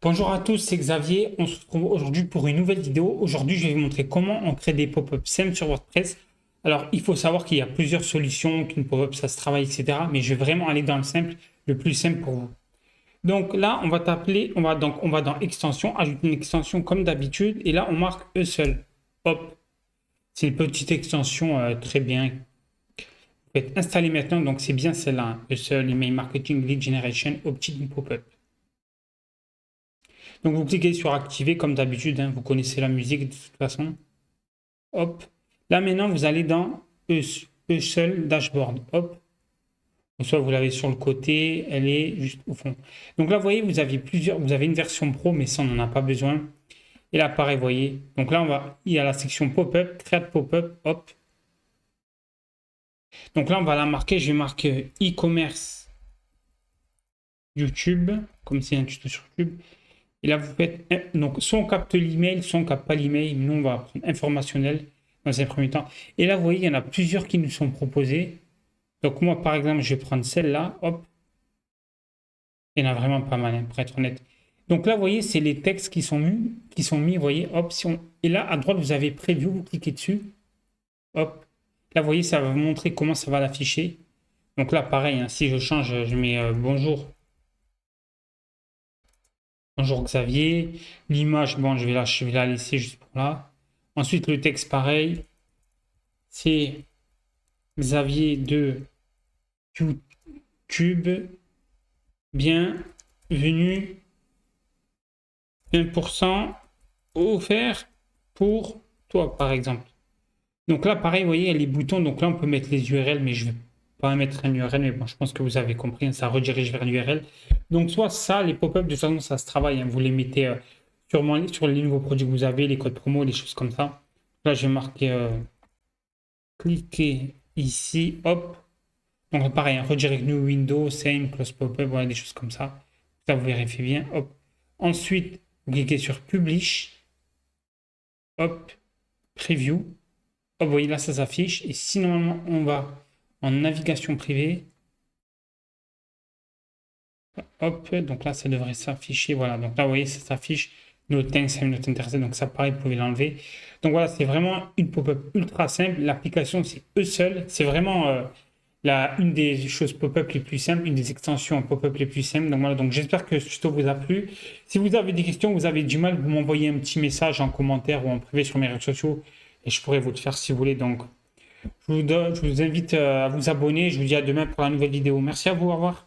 Bonjour à tous, c'est Xavier. On se retrouve aujourd'hui pour une nouvelle vidéo. Aujourd'hui, je vais vous montrer comment on crée des pop-up simples sur WordPress. Alors, il faut savoir qu'il y a plusieurs solutions, qu'une pop-up, ça se travaille, etc. Mais je vais vraiment aller dans le simple, le plus simple pour vous. Donc là, on va taper, on va dans extension, ajouter une extension comme d'habitude. Et là, on marque seul. Hop, c'est une petite extension très bien. Vous faites installer maintenant, donc c'est bien celle-là. Seul, Email Marketing Lead Generation, Optin Pop-up. Donc vous cliquez sur activer comme d'habitude, hein, vous connaissez la musique de toute façon. Hop. Là maintenant vous allez dans seul dashboard. Hop. Soit vous l'avez sur le côté, elle est juste au fond. Donc là vous voyez vous avez une version pro mais ça on n'en a pas besoin. Et là pareil vous voyez. Donc là il y a la section pop-up, create pop-up, hop. Donc là on va la marquer, je vais marquer e-commerce YouTube, comme c'est un tuto sur YouTube. Et là, vous faites, donc, soit on capte l'email, soit on capte pas l'email. Nous, on va prendre informationnel dans un premier temps. Et là, vous voyez, il y en a plusieurs qui nous sont proposés. Donc, moi, par exemple, je vais prendre celle-là. Hop. Il y en a vraiment pas mal, hein, pour être honnête. Donc là, vous voyez, c'est les textes qui sont mis, vous voyez, hop. Et là, à droite, vous avez Preview, vous cliquez dessus. Hop. Là, vous voyez, ça va vous montrer comment ça va l'afficher. Donc là, pareil, hein, si je change, je mets bonjour. Bonjour Xavier. L'image, bon, je vais la laisser juste pour là. Ensuite, le texte, pareil. C'est Xavier de YouTube. Bienvenue. 20% offert pour toi, par exemple. Donc là, pareil, vous voyez, il y a les boutons. Donc là, on peut mettre les URL, mais je ne vais pas mettre un URL. Mais bon, je pense que vous avez compris, hein, ça redirige vers l'URL. Donc, soit ça, les pop-up, de toute façon, ça se travaille, hein. Vous les mettez sûrement sur les nouveaux produits que vous avez, les codes promo, les choses comme ça. Là, je vais marquer cliquez ici, hop. Donc, pareil, hein, redirect new window, same, close pop-up, voilà, des choses comme ça. Ça, vous vérifiez bien, hop. Ensuite, vous cliquez sur publish, hop, preview. Hop, vous voyez, là, ça s'affiche. Et si normalement, on va en navigation privée, hop, donc là, ça devrait s'afficher. Voilà, donc là, vous voyez, ça s'affiche. No thanks, I'm not interested. Donc ça, pareil, vous pouvez l'enlever. Donc voilà, c'est vraiment une pop-up ultra simple. L'application, c'est eux seuls. C'est vraiment une des choses pop-up les plus simples, une des extensions pop-up les plus simples. Donc voilà, donc j'espère que ce tuto vous a plu. Si vous avez des questions, vous avez du mal, vous m'envoyez un petit message en commentaire ou en privé sur mes réseaux sociaux et je pourrais vous le faire si vous voulez. Donc je vous invite à vous abonner. Je vous dis à demain pour la nouvelle vidéo. Merci à vous, au revoir.